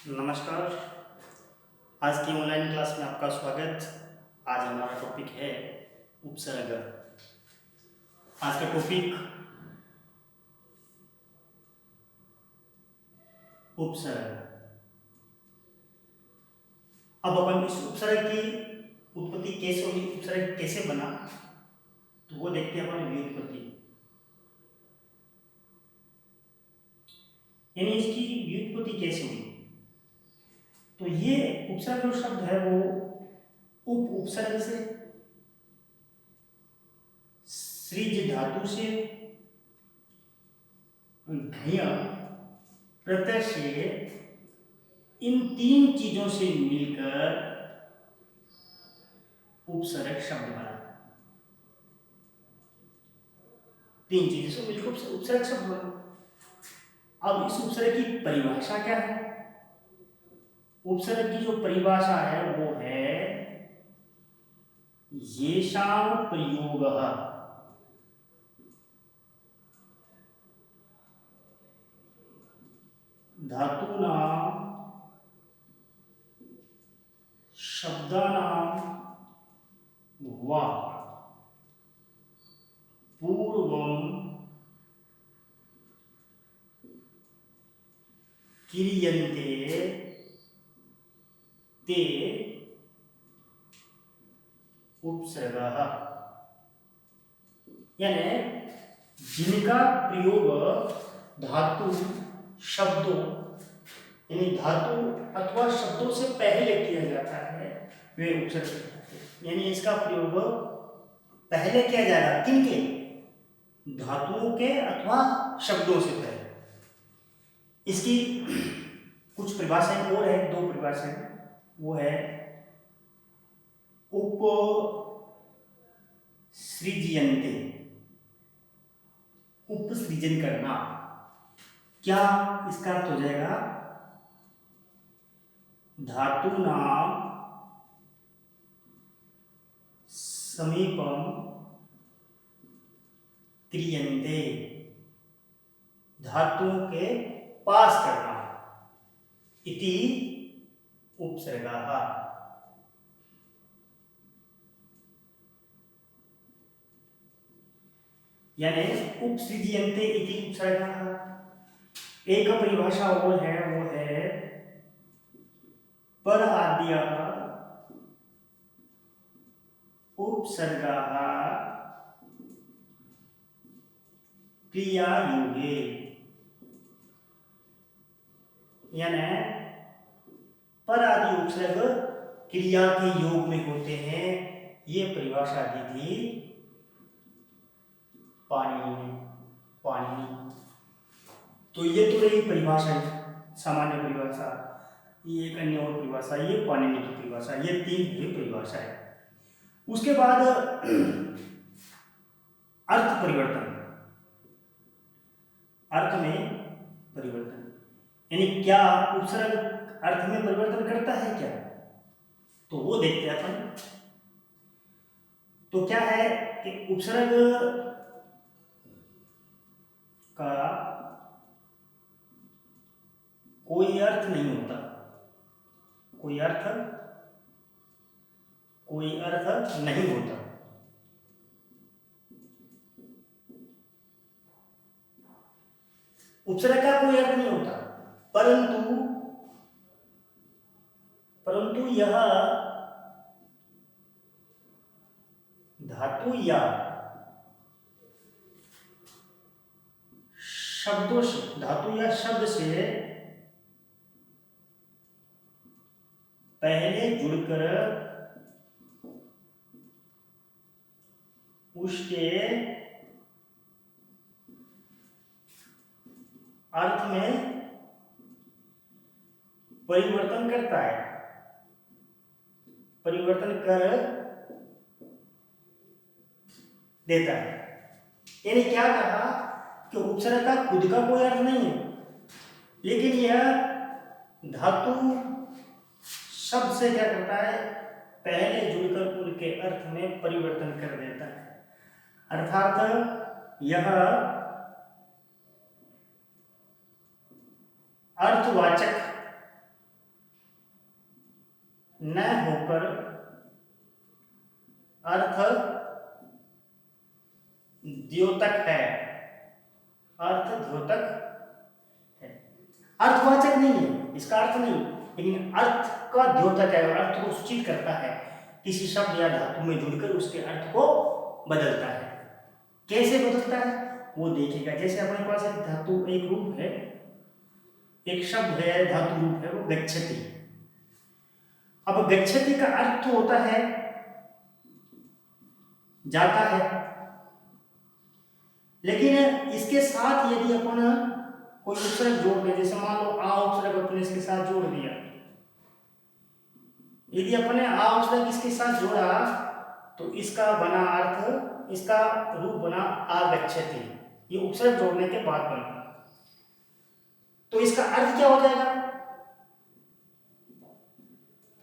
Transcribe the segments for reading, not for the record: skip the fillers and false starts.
नमस्कार। आज की ऑनलाइन क्लास में आपका स्वागत। आज हमारा टॉपिक है उपसर्ग। आज का टॉपिक उपसर्ग। अब अपन इस उपसर्ग की उत्पत्ति कैसे हुई, उपसर्ग कैसे बना, तो वो देखते हैं अपन व्युत्पत्ति। यानी इसकी व्युत्पत्ति कैसे हुई। तो ये उपसर्ग जो शब्द है वो उपसर्ग से, सृज धातु से, घय प्रत्यय से, इन तीन चीजों से मिलकर उपसर्ग शब्द बना। तीन चीजों से मिलकर उपसर्ग शब्द बना। अब इस उपसर्ग की परिभाषा क्या है? उपसर्ग की जो परिभाषा है वो है येषां प्रयोगः धातूनां शब्दानां वा पूर्वं क्रियन्ते ते उपसर्गः। यानी जिनका प्रयोग धातु शब्दों यानी धातु अथवा शब्दों से पहले किया जाता है वे उपसर्ग कहलाते हैं। यानी इसका प्रयोग पहले किया जाएगा किनके? धातुओं के अथवा शब्दों से पहले। इसकी कुछ परिभाषाएं और है, दो परिभाषाएं। वो है उपसृज्यन्ते, उपसृजन करना। क्या इसका अर्थ हो जाएगा? धातूनां समीपम क्रियन्ते, धातुओं के पास करना, इति उपसर्गः। यानी उपसृज्यन्ते इति उपसर्गः। एक परिभाषा और है, वो है पर आद्यः उपसर्गः क्रिया योगे। यानी पर आदि उपसर्ग क्रिया के योग में होते हैं। ये परिभाषा दी थी पाणिनि। तो ये तो रही परिभाषा, सामान्य परिभाषा। ये एक अन्य और परिभाषा, ये पाणिनि की परिभाषा। ये तीन ही परिभाषा है। उसके बाद अर्थ परिवर्तन, अर्थ में परिवर्तन। यानी क्या उपसर्ग अर्थ में परिवर्तन करता है क्या? तो वो देखते हैं अपन। तो क्या है कि उपसर्ग का कोई अर्थ नहीं होता, कोई अर्थ नहीं होता। उपसर्ग का कोई अर्थ नहीं होता, परंतु यह धातु या शब्दों से, धातु या शब्द से पहले जुड़कर उसके अर्थ में परिवर्तन करता है, परिवर्तन कर देता है। यानी क्या कहा कि उपसर्ग का खुद का कोई अर्थ नहीं है, लेकिन यह धातु शब्द से क्या करता है? पहले जुड़कर उनके अर्थ में परिवर्तन कर देता है। अर्थात यह अर्थवाचक द्योतक है। अर्थवाचक नहीं है, इसका अर्थ नहीं, लेकिन अर्थ का द्योतक है, अर्थ को सूचित करता है, किसी शब्द या धातु में जुड़कर उसके अर्थ को बदलता है। कैसे बदलता है वो देखेगा। जैसे अपने पास एक धातु, एक रूप है, एक शब्द है, धातु रूप है, वो गच्छति। अब गच्छति का अर्थ होता है जाता है, लेकिन इसके साथ यदि अपन कोई उपसर्ग जोड़ दें, जैसे मान लो आ उपसर्ग अपने इसके साथ जोड़ दिया, यदि अपने आ उपसर्ग इसके साथ जोड़ा तो इसका बना अर्थ, इसका रूप बना आगच्छति। ये उपसर्ग जोड़ने के बाद बना, तो इसका अर्थ क्या हो जाएगा?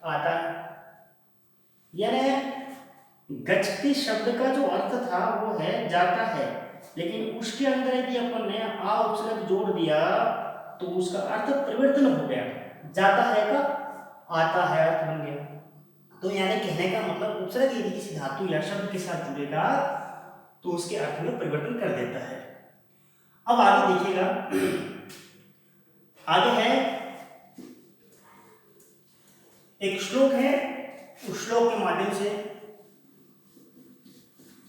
आता है। यानी गच्छति शब्द का जो अर्थ था वो है जाता है, लेकिन उसके अंदर यदि अपन ने आ उपसर्ग जोड़ दिया तो उसका अर्थ परिवर्तन हो गया, जाता है का आता है अर्थ बन गया। तो यानी कहने का मतलब उपसर्ग यदि किसी धातु या शब्द के साथ जुड़ेगा तो उसके अर्थ में परिवर्तन कर देता है। अब आगे देखिएगा, आगे है एक श्लोक है, उस श्लोक के माध्यम से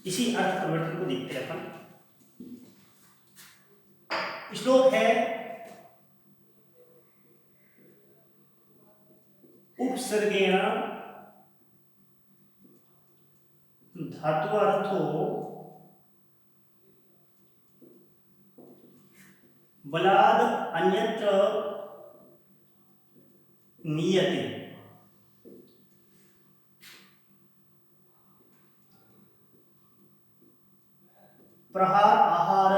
इसी अर्थ परिवर्तन को देखते हैं अपन। श्लोक है उपसर्गेण धात्वर्थो बलाद अन्यत्र नीयते। प्रहार आहार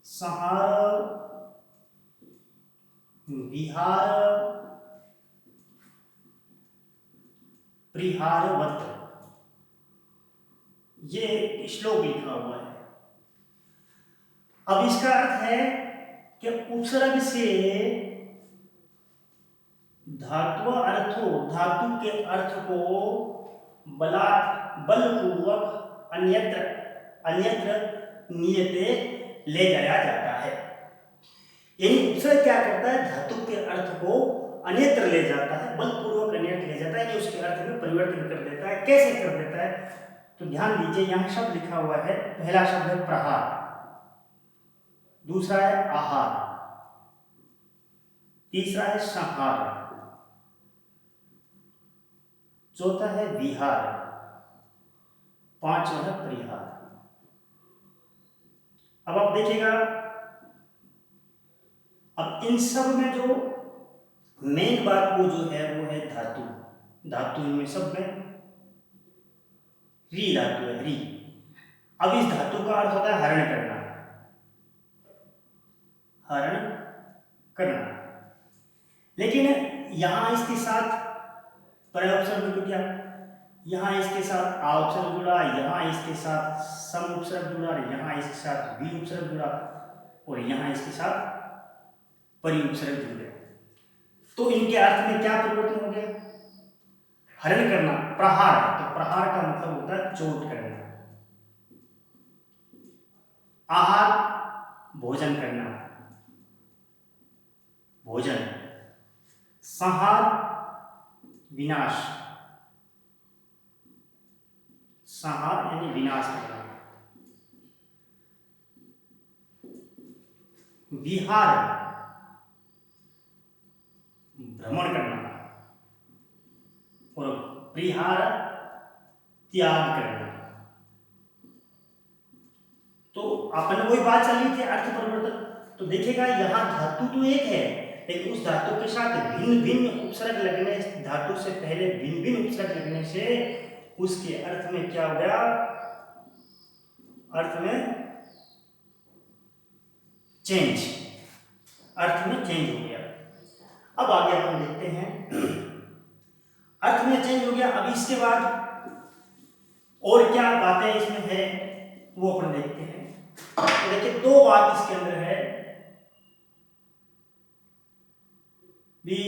संहार विहार प्रिहारवत, ये श्लोक लिखा हुआ है। अब इसका अर्थ है कि उपसर्ग से धातु अर्थो, धातु के अर्थ को बलपूर्वक अन्यत्र नियते ले जाया जाता है। यानी उपसर्ग क्या करता है? धातु के अर्थ को अन्यत्र ले जाता है, बलपूर्वक अन्यत्र ले जाता है, यानी उसके अर्थ में परिवर्तन कर देता है। कैसे कर देता है? तो ध्यान दीजिए, यहाँ शब्द लिखा हुआ है। पहला शब्द है प्रहार, दूसरा है आहार, तीसरा है संहार, चौथा है विहार, पांचवा है परिहार। अब आप देखिएगा, अब इन सब में जो मेन बात वो जो है वो है धातु। धातु इनमें सब में री धातु है, री। अब इस धातु का अर्थ होता है हरण करना, हरण करना। लेकिन यहां इसके साथ प्रयोपसर्ग जुड़ गया, यहाँ इसके साथ आ उपसर्ग जुड़ा, यहाँ इसके साथ सम उपसर्ग जुड़ा, यहाँ इसके साथ वी उपसर्ग जुड़ा, और यहाँ इसके साथ परि उपसर्ग जुड़ गया। तो इनके अर्थ में क्या परिवर्तन हो गया? हरण करना, प्रहार। तो प्रहार का मतलब होता है चोट करना। आहार भोजन करना, भोजन। संहार विनाश, संहार यानी विनाश करना। विहार भ्रमण करना, और परिहार त्याग करना। तो अपन वही बात चल रही थी, अर्थ परिवर्तन। तो देखिएगा यहाँ धातु तो एक है, लेकिन उस धातु के साथ भिन्न भिन्न उपसर्ग लगने, धातु से पहले भिन्न भिन्न उपसर्ग लगने से उसके अर्थ में क्या हो गया? अर्थ में चेंज, अर्थ में चेंज हो गया। अब आगे अपन देखते हैं, अर्थ में चेंज हो गया। अब इसके बाद और क्या बातें इसमें है वो अपन देखते हैं। तो देखिए, दो बात इसके अंदर है भी,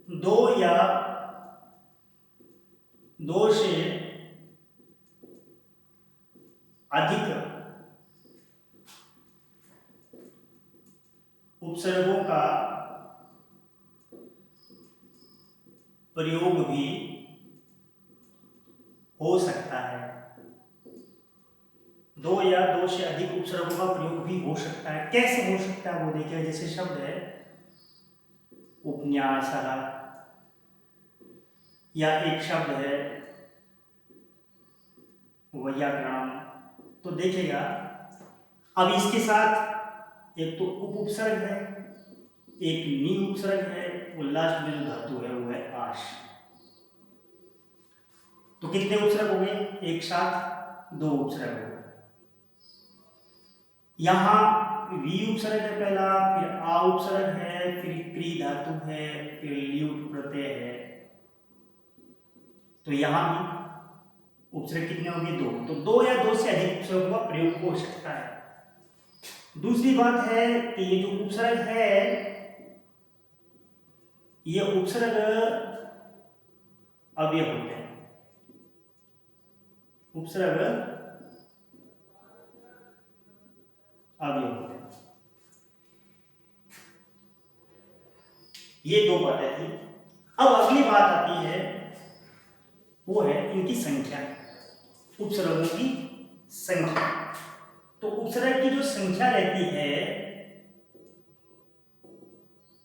दो या दो से अधिक उपसर्गों का प्रयोग भी हो सकता है। दो या दो से अधिक उपसर्गों का प्रयोग भी हो सकता है। कैसे हो सकता है वो देखिए, जैसे शब्द है उपन्यासः, या एक शब्द है वैयाकरण। तो देखिएगा, अब इसके साथ एक तो उपसर्ग है, एक नी उपसर्ग है, और लास्ट में जो धातु है वो है आश। तो कितने उपसर्ग हो गए? एक साथ दो उपसर्ग हो गए। यहां वी उपसर्ग है पहला, फिर आ उपसर्ग है, फिर क्री धातु है, फिर ल्यूट प्रत्यय है। तो यहां भी उपसर्ग कितने होंगे? दो। तो दो या दो से अधिक उपसर्गों का प्रयोग हो सकता है। दूसरी बात है कि ये जो उपसर्ग है, ये उपसर्ग अव्यय होते हैं। उपसर्ग अव्यय होते हैं। ये दो बातें थी। अब अगली बात आती है, वो है इनकी संख्या, उपसर्गों की संख्या। तो उपसर्ग की जो संख्या रहती है,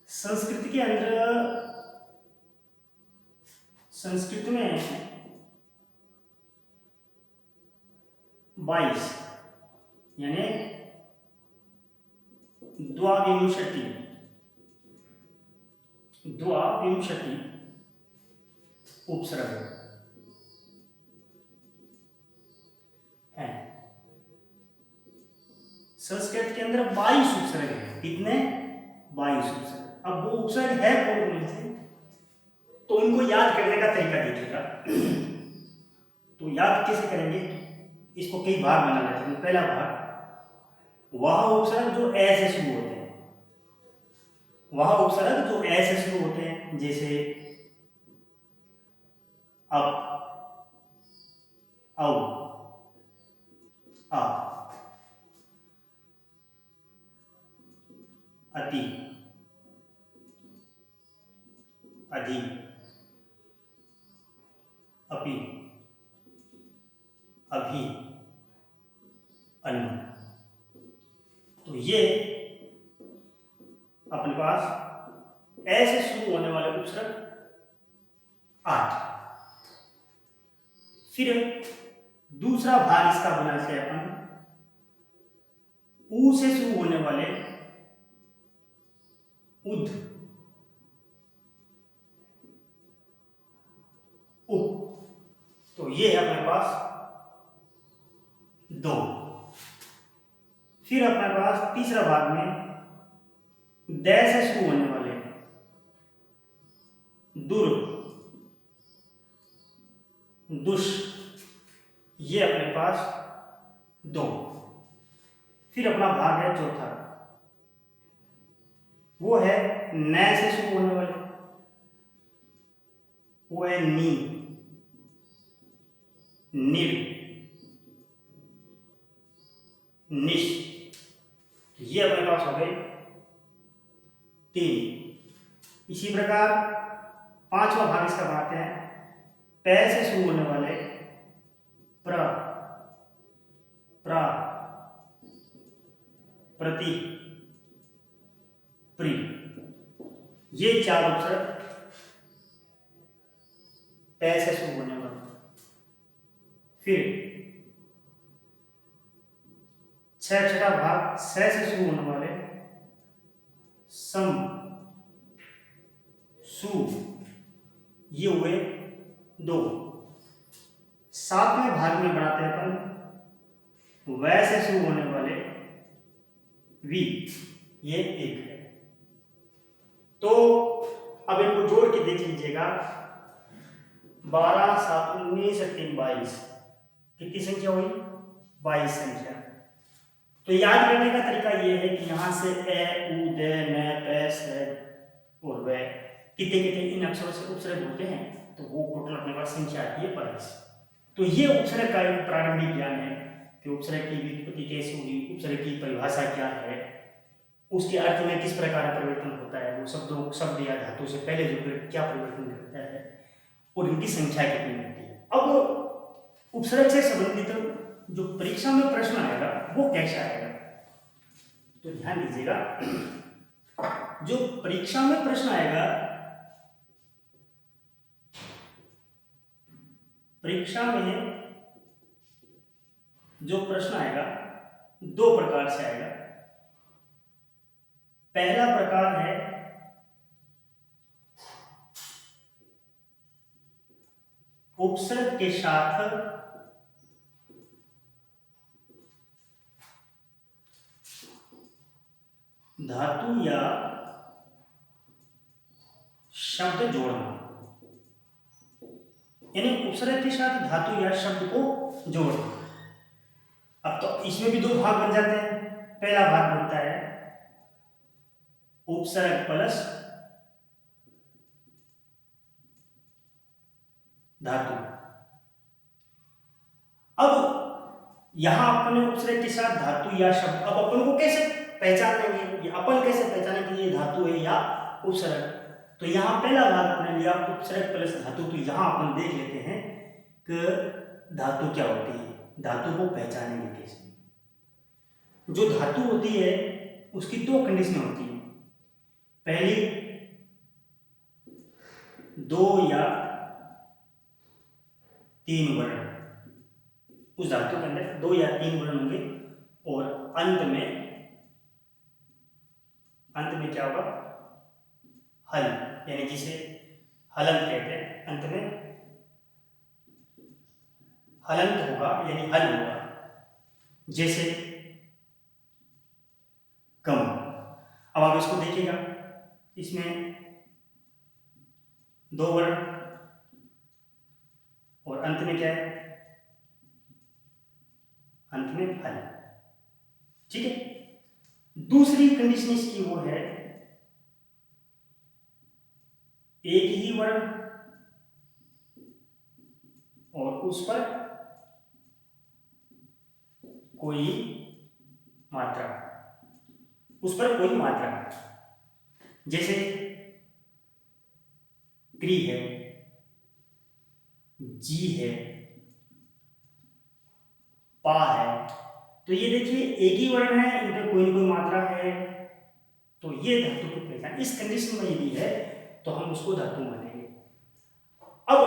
संस्कृत के अंदर, संस्कृत में 22 यानी द्वाविंशति उपसर्ग है। संस्कृत के अंदर 22 उपसर्ग है। कितने? 22 उपसर्ग। अब वो उपसर्ग है कौन कौन से, तो उनको याद करने का तरीका देखिएगा। तो याद कैसे करेंगे, इसको कई भाग बना लेते हैं। पहला भाग, वह उपसर्ग जो ए से शुरू होते हैं, वह उपसर्ग जो ए से शुरू होते हैं, जैसे अप, औ, आ, अति, अधि, अपि, अभि, अनु। तो ये अपने पास ऐसे शुरू होने वाले उपसर्ग 8। फिर दूसरा भाग इसका बनाते हैं अपन, ऊ से शुरू होने वाले उद, उप। तो ये है अपने पास 2। फिर अपने पास तीसरा भाग में दै से शुरू होने वाले दुर, दुष, ये अपने पास 2। फिर अपना भाग है चौथा, वो है नै से शुरू होने वाले, वो है नी, निर, निश। ये अपने पास हो गए 3। इसी प्रकार पांचवा भाग इसका बनाते हैं, पै से शुरू होने वाले प्र, प्रा, प्रति, प्रि। ये 4 उपसर्ग पै से शुरू होने वाले। फिर छठा भाग से शुरू होने वाले सम, सु, ये हुए 2। 7वें भाग में बनाते हैं अपन वै से शुरू होने वाले वी, ये 1 है। तो अब इनको जोड़ के देख लीजिएगा, 12, 7, 19, 3, 22। कितनी संख्या हुई? 22 संख्या। तो याद करने का तरीका ये है कि यहां से ए, उ, दे, न, पे, से और वे कितने कितने इन अक्षरों से उपसर्ग होते हैं, तो वो टोटल अपने पास संख्या आती है 22। तो ये उपसर्ग का एक प्रारंभिक ज्ञान है कि उपसर्ग की व्युत्पत्ति कैसे हुई, उपसर्ग की परिभाषा क्या है, उसके अर्थ में किस प्रकार परिवर्तन होता है, वो शब्द या धातु से पहले जो क्या परिवर्तन करता है और इनकी संख्या कितनी होती है। अब उपसर्ग से संबंधित जो परीक्षा में प्रश्न आएगा वो कैसा आएगा, तो ध्यान दीजिएगा। जो परीक्षा में प्रश्न आएगा, परीक्षा में जो प्रश्न आएगा दो प्रकार से आएगा। पहला प्रकार है उपसर्ग के साथ धातु या शब्द जोड़ना, यानी उपसर्ग के साथ धातु या शब्द को जोड़ना। अब तो इसमें भी दो भाग बन जाते हैं। पहला भाग बनता है उपसर्ग प्लस धातु। अब यहां अपने उपसर्ग के साथ धातु या शब्द, अब अपन को कैसे पहचान लेंगे, अपन कैसे पहचानेंगे कि ये धातु है या उपसर्ग। तो यहां पहला भाग अपने लिया उपसर्ग प्लस धातु। तो यहां अपन देख लेते हैं कि धातु क्या होती है, धातु को पहचानेंगे कैसे। जो धातु होती है उसकी दो कंडीशन होती है। पहली, दो या तीन वर्ण, उस धातु के अंदर दो या तीन वर्ण होंगे और अंत में क्या होगा, हल, यानी जिसे हलंत कहते हैं। अंत में हलंत होगा यानी हल होगा, जैसे कम। अब आप इसको देखिएगा, इसमें दो वर्ण और अंत में क्या है, अंत में हल। ठीक है। दूसरी कंडीशन इसकी वो है एक ही वर्ण और उस पर कोई मात्रा, जैसे क्री है, जी है, पा है। तो ये देखिए एक ही वर्ण है, इन पर कोई ना कोई मात्रा है, तो ये धातु की पहचान। इस कंडीशन में यदि है तो हम उसको धातु मानेंगे। अब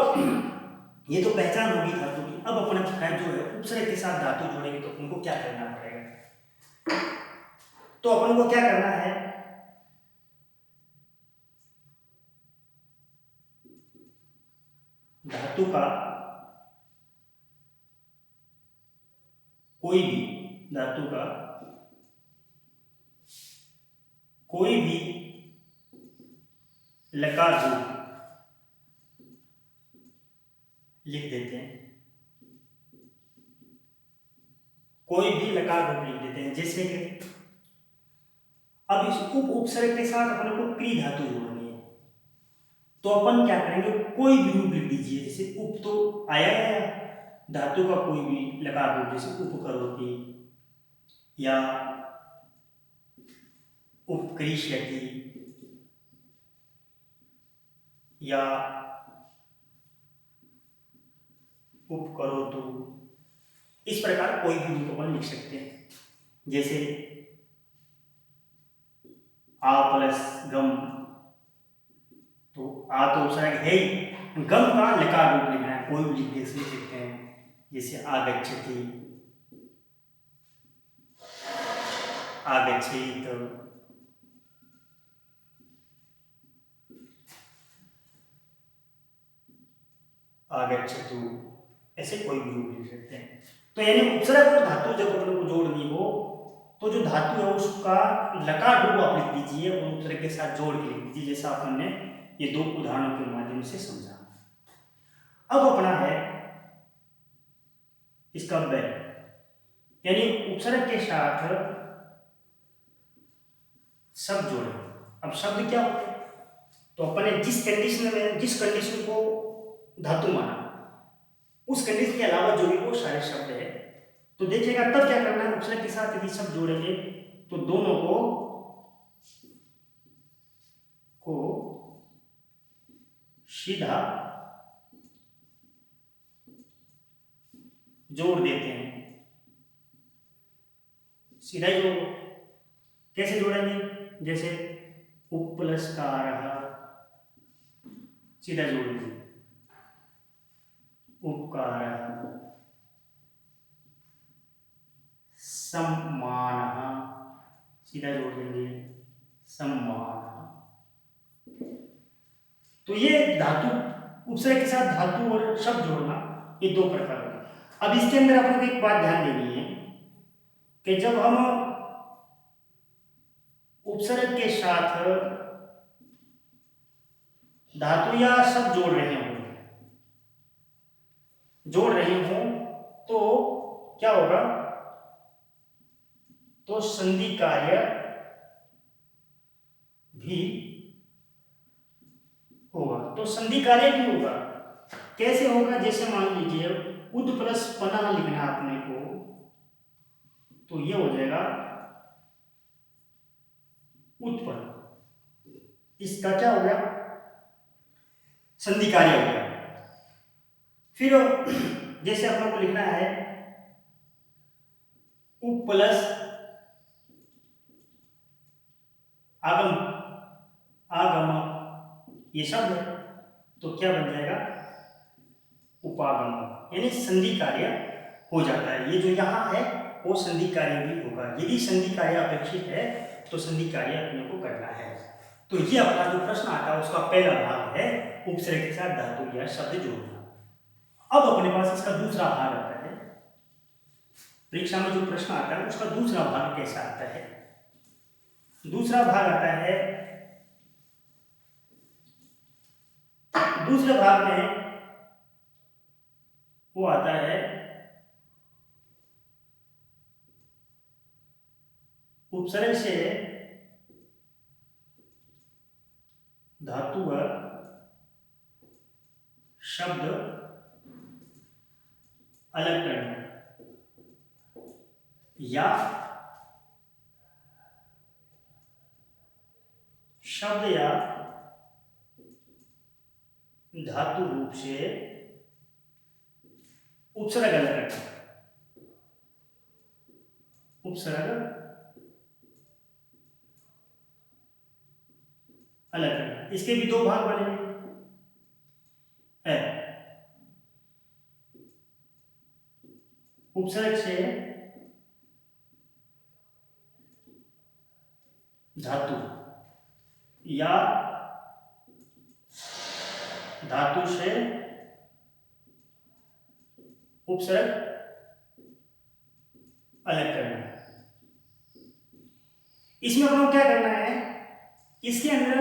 ये तो पहचान होगी धातु की। अब अपने जो है उपसर्ग के साथ धातु जोड़ेंगे तो उनको क्या करना पड़ेगा, तो अपन को क्या करना है, धातु का कोई भी लकार रूप लिख देते हैं, कोई भी लकार रूप लिख देते हैं। जैसे कि अब इस उपसर्ग के साथ अपन को क्री धातु जोड़नी है, तो अपन क्या करेंगे, कोई भी रूप लिख दीजिए। जैसे उप तो आया है, धातु का कोई भी लकार रूप, जैसे उपकरोति या उपक्रिष्यति या उपकरोतु, इस प्रकार कोई भी रूप अपन लिख सकते हैं। जैसे आ प्लस गम, तो आ तो उपसर्ग है ही, गम का लकार रूप लिखना है, कोई भी लिख सकते हैं। जैसे आगच्छति, आगच्छेत, आगच्छतु, ऐसे कोई भी रूप लिख सकते हैं। तो यानी उपसर्ग और धातु जब अपन को जोड़नी हो तो जो धातु है उसका लकार रूप आप लिख दीजिए और उपसर्ग के साथ जोड़ के लिख दीजिए, जैसा अपन ने ये दो उदाहरणों के माध्यम से समझा। अब अपना है इसका बै, यानी उपसर्ग के साथ शब्द जोड़े। अब शब्द क्या होते हैं, तो अपन ने जिस कंडीशन को धातु माना, उस कंडीशन के अलावा जो भी वो सारे शब्द है, तो देखिएगा तब क्या करना है, उपसर्ग के साथ यदि शब्द जोड़ेंगे तो दोनों को को सीधा जोड़ देते हैं। सीधा ही जोड़, कैसे जोड़ेंगे? जैसे उप प्लस का रहा, सीधा जोड़ दीजिए, उपकार सम्मान, सीधा जोड़ देंगे सम्मान। तो ये धातु उपसर्ग के साथ धातु और शब्द जोड़ना, ये दो प्रकार का। अब इसके अंदर आपको एक बात ध्यान देनी है कि जब हम उपसर्ग के साथ धातु या शब्द जोड़ रहे हों तो क्या होगा? तो संधि कार्य भी होगा। तो संधि कार्य भी होगा। कैसे होगा? जैसे मान लीजिए उद प्लस पना लिखना है अपने को, तो ये हो जाएगा उत्पन्न। इसका क्या हो गया? संधि कार्य हो गया। फिर जैसे अपने को लिखना है उप प्लस आगम, ये शब्द है, तो क्या बन जाएगा? उपागम, यानी संधि कार्य हो जाता है। ये जो यहाँ है वो संधि कार्य भी होगा। यदि संधि कार्य अपेक्षित है तो संधि कार्य अपने को करना है। तो ये अपना जो प्रश्न आता है उसका पहला भाग है उपसर्ग के साथ धातु या शब्द जोड़ना। अब अपने पास इसका दूसरा भाग आता है। परीक्षा में जो प्रश्न आता है उसका दूसरा भाग कैसा आता है? दूसरा भाग आता है, दूसरे भाग में वो आता है उपसर्ग से धातु व शब्द अलग करना, या शब्द या धातु रूप से उपसर्ग अलग करना, उपसर्ग अलग करना। इसके भी दो भाग बनेंगे। उपसर्ग से धातु या धातु से उपसर्ग अलग करना। इसमें हम क्या करना है? इसके अंदर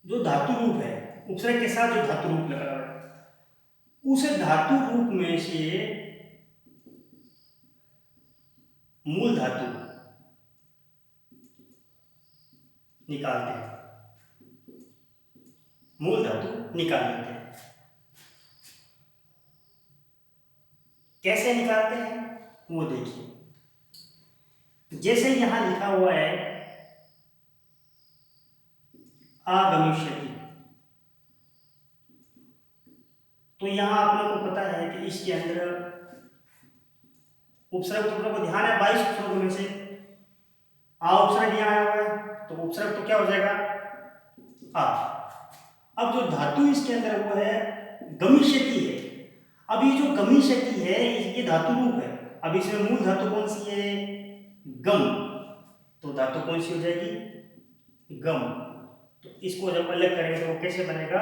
जो धातु रूप है, उपसर्ग के साथ जो धातु रूप लगा है, उस धातु रूप में से मूल धातु निकालते हैं, मूल धातु निकाल लेते हैं। कैसे निकालते हैं वो देखिए। जैसे यहां लिखा हुआ है आगमिष्यति, तो यहां आपने को पता है कि इसके अंदर उपसर्ग टुकड़ों को ध्यान है 22 उपसर्गों में से आ उपसर्ग यहां आया हुआ है, तो उपसर्ग तो क्या हो जाएगा? आ। अब जो धातु इसके अंदर वो है गमिष्यति है। अब ये जो गमिष्यति है ये धातु रूप है। अब इसमें मूल धातु कौन सी है? गम। तो धातु कौन सी हो जाएगी? गम। तो इसको जब अलग करेंगे तो वो कैसे बनेगा?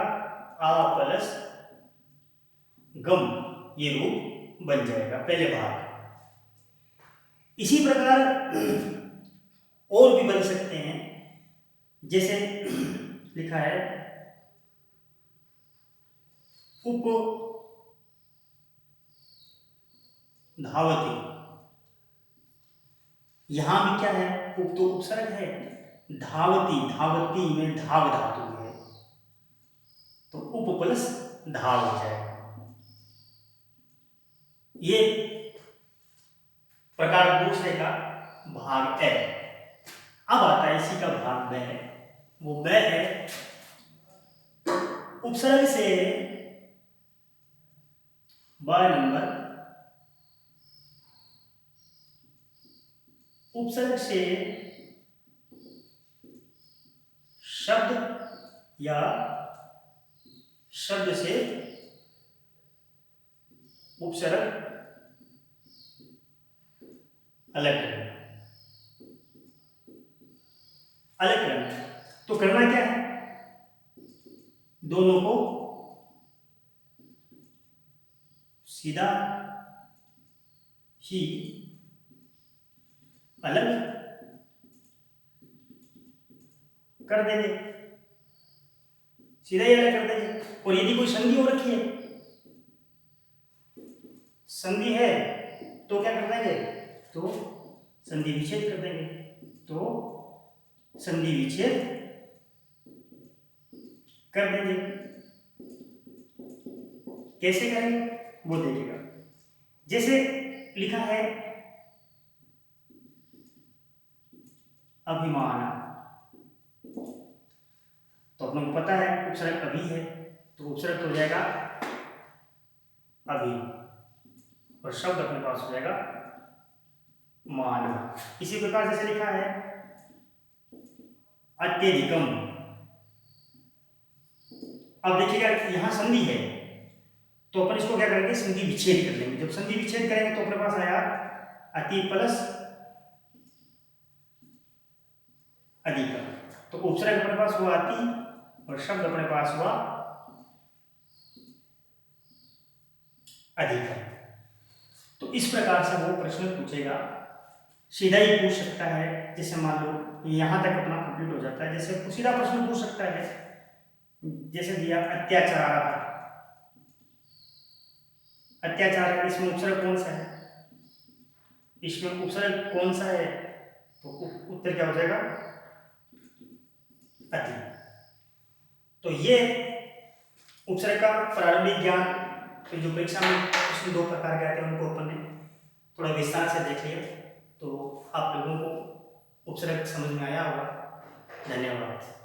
आ प्लस गम, ये रूप बन जाएगा पहले भाग। इसी प्रकार और भी बन सकते हैं। जैसे लिखा है उप धावती, यहां भी क्या है? उप तो उपसर्ग है, धावती, धावती में धाव धातु है, तो उप प्लस धाव हो जाएगा। ये प्रकार दूसरे का भाग है। अब आता है इसी का भाग ब। वो ब है उपसर्ग से ब नंबर, उपसर्ग से शब्द या शब्द से उपसर्ग अलग करना। अलग करना तो करना क्या है, दोनों को सीधा ही अलग कर देंगे, सीधा ही अलग कर देंगे। और यदि कोई संधि हो रखी है, संधि है तो क्या कर देंगे, तो संधि विच्छेद कर देंगे। तो संधि विच्छेद कर देंगे। कैसे करेंगे वो देखिएगा। जैसे लिखा है अभिमान, तो अपने को पता है उपसर्ग अभी है, तो उपसर्ग हो जाएगा अभी और शब्द अपने पास हो जाएगा मान। इसी प्रकार जैसे लिखा है अत्यधिकम, अब देखिएगा यहां संधि है तो अपन इसको क्या करेंगे, संधि विच्छेद कर लेंगे। जब संधि विच्छेद करेंगे तो अपने पास आया अति प्लस अधिक, तो उपसर्ग अपने पास हुआ अति और शब्द अपने पास हुआ अधिक। तो इस प्रकार से वो प्रश्न पूछेगा, सीधा ही पूछ सकता है। जैसे मान लो यहां तक अपना कंप्लीट हो जाता है, जैसे सीधा प्रश्न पूछ सकता है, जैसे दिया अत्याचार। अत्याचार इसमें उपसर्ग कौन सा है, इसमें उपसर्ग कौन सा है, तो उत्तर क्या हो जाएगा अति। तो ये उपसर्ग का प्रारंभिक ज्ञान, तो जो परीक्षा में प्रश्न दो प्रकार के आते हैं उनको अपन ने थोड़ा विस्तार से देख लिया। तो आप लोगों को उपसर्ग समझ में आया होगा। धन्यवाद।